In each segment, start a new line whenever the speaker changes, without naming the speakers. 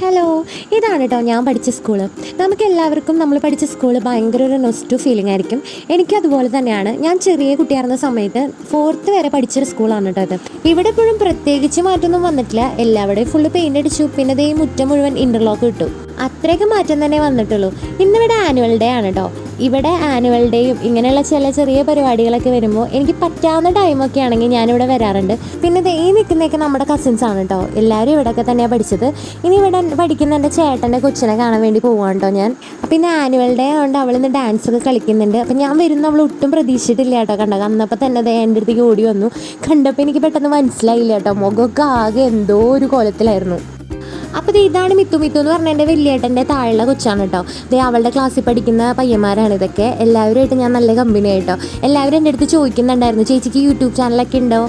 Hello, ഇതാണ് കേട്ടോ ഞാൻ പഠിച്ച സ്കൂള്. നമുക്കെല്ലാവർക്കും നമ്മൾ പഠിച്ച സ്കൂള് ഭയങ്കര ഒരു നൊസ്റ്റു ഫീലിംഗ് ആയിരിക്കും. എനിക്കതുപോലെ തന്നെയാണ്. ഞാൻ ചെറിയ കുട്ടിയായിരുന്ന സമയത്ത് 4th വരെ പഠിച്ചൊരു സ്കൂളാണ് കേട്ടോ ഇത്. ഇവിടെ ഇപ്പോഴും പ്രത്യേകിച്ച് മാറ്റമൊന്നും വന്നിട്ടില്ല. എല്ലാവരുടെയും ഫുള്ള് പെയിൻ്റ് അടിച്ചു. പിന്നെ ദേ മുറ്റം മുഴുവൻ ഇൻ്റർലോക്ക് ഇട്ടു. അത്രയൊക്കെ മാറ്റം തന്നെ വന്നിട്ടുള്ളൂ. ഇന്നിവിടെ ആനുവൽ ഡേ ആണ് കേട്ടോ. ഇവിടെ ആനുവൽ ഡേയും ഇങ്ങനെയുള്ള ചില ചെറിയ പരിപാടികളൊക്കെ വരുമ്പോൾ എനിക്ക് പറ്റാവുന്ന ടൈമൊക്കെ ആണെങ്കിൽ ഞാനിവിടെ വരാറുണ്ട്. പിന്നെ ഈ നിൽക്കുന്നതൊക്കെ നമ്മുടെ കസിൻസ് ആണ് കേട്ടോ. എല്ലാവരും ഇവിടെയൊക്കെ തന്നെയാണ് പഠിച്ചത്. ഇനി ഇവിടെ പഠിക്കുന്ന എൻ്റെ ചേട്ടൻ്റെ കൊച്ചിനെ കാണാൻ വേണ്ടി പോവാണ് കേട്ടോ ഞാൻ. അപ്പം ഇന്ന് ആനുവൽ ഡേ ആയതുകൊണ്ട് അവളിന്ന് ഡാൻസൊക്കെ കളിക്കുന്നുണ്ട്. അപ്പം ഞാൻ വരുന്ന അവൾ ഒട്ടും പ്രതീക്ഷിച്ചിട്ടില്ല കേട്ടോ. കണ്ടത് അന്നപ്പോൾ തന്നെ എൻ്റെ അടുത്തേക്ക് ഓടി വന്നു. കണ്ടപ്പോൾ എനിക്ക് പെട്ടെന്ന് മനസ്സിലായില്ല കേട്ടോ. മുഖമൊക്കെ ആകെ എന്തോ ഒരു കോലത്തിലായിരുന്നു. അപ്പോൾ ഇതാണ് മിത്തു എന്ന് പറഞ്ഞ എൻ്റെ വലിയേട്ടൻ്റെ താഴെയുള്ള കൊച്ചാണ് കേട്ടോ. അവളുടെ ക്ലാസ്സിൽ പഠിക്കുന്ന പയ്യന്മാരാണ് ഇതൊക്കെ. എല്ലാവരുമായിട്ട് ഞാൻ നല്ല കമ്പനി ആയിട്ടോ. എല്ലാവരും എൻ്റെ അടുത്ത് ചോദിക്കുന്നുണ്ടായിരുന്നു, ചേച്ചിക്ക് യൂട്യൂബ് ചാനലൊക്കെ ഉണ്ടോ,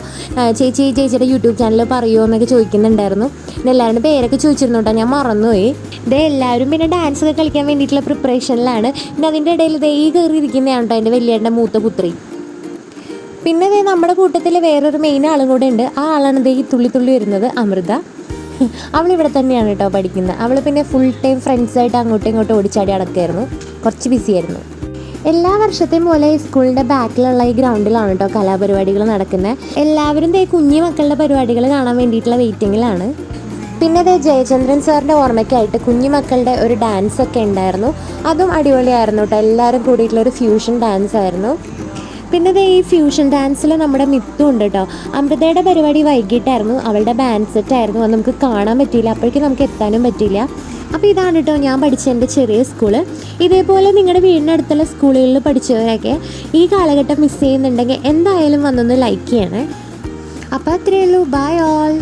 ചേച്ചിയുടെ യൂട്യൂബ് ചാനൽ പറയുമോ എന്നൊക്കെ ചോദിക്കുന്നുണ്ടായിരുന്നു. പിന്നെ എല്ലാവരുടെ പേരൊക്കെ ചോദിച്ചിരുന്നു കേട്ടോ, ഞാൻ മറന്നുപോയി. എല്ലാവരും പിന്നെ ഡാൻസൊക്കെ കളിക്കാൻ വേണ്ടിയിട്ടുള്ള പ്രിപ്പറേഷനിലാണ്. പിന്നെ അതിൻ്റെ ഇടയിൽ ഈ കയറിയിരിക്കുന്നതാണ് കേട്ടോ എൻ്റെ വലിയേട്ടൻ്റെ മൂത്ത പുത്രി. പിന്നെ നമ്മുടെ കൂട്ടത്തിൽ വേറൊരു മെയിൻ ആളും കൂടെ ഉണ്ട്. ആ ആളാണ് ഈ തുള്ളി വരുന്നത്, അമൃത. അവളിവിടെ തന്നെയാണ് കേട്ടോ പഠിക്കുന്നത്. അവൾ പിന്നെ ഫുൾ ടൈം ഫ്രണ്ട്സായിട്ട് അങ്ങോട്ടും ഇങ്ങോട്ടും ഓടിച്ചാടി നടക്കുമായിരുന്നു. കുറച്ച് ബിസിയായിരുന്നു. എല്ലാ വർഷത്തെയും പോലെ സ്കൂളിൻ്റെ ബാക്കിലുള്ള ഈ ഗ്രൗണ്ടിലാണ് കേട്ടോ കലാപരിപാടികൾ നടക്കുന്നത്. എല്ലാവരും കുഞ്ഞു മക്കളുടെ പരിപാടികൾ കാണാൻ വേണ്ടിയിട്ടുള്ള വെയിറ്റിങ്ങിലാണ്. പിന്നെ ജയചന്ദ്രൻ സാറിൻ്റെ ഓർമ്മയ്ക്കായിട്ട് കുഞ്ഞു മക്കളുടെ ഒരു ഡാൻസൊക്കെ ഉണ്ടായിരുന്നു. അതും അടിപൊളിയായിരുന്നു കേട്ടോ. എല്ലാവരും കൂടിയിട്ടുള്ളൊരു ഫ്യൂഷൻ ഡാൻസ് ആയിരുന്നു. പിന്നെ ഈ ഫ്യൂഷൻ ഡാൻസിൽ നമ്മുടെ മിത്തു ഉണ്ട് കേട്ടോ. അമൃതയുടെ പരിപാടി വൈകിട്ടായിരുന്നു. അവളുടെ ബാൻഡ് സെറ്റായിരുന്നു. അത് നമുക്ക് കാണാൻ പറ്റിയില്ല. അപ്പോഴേക്കും നമുക്ക് എത്താനും പറ്റിയില്ല. അപ്പോൾ ഇതാണ് കേട്ടോ ഞാൻ പഠിച്ച എൻ്റെ ചെറിയ സ്കൂള്. ഇതേപോലെ നിങ്ങളുടെ വീടിനടുത്തുള്ള സ്കൂളുകളിൽ പഠിച്ചവരൊക്കെ ഈ കാലഘട്ടം മിസ് ചെയ്യുന്നുണ്ടെങ്കിൽ എന്തായാലും വന്നൊന്ന് ലൈക്ക് ചെയ്യണേ. അപ്പോൾ അത്രയേ ഉള്ളൂ. Bye all.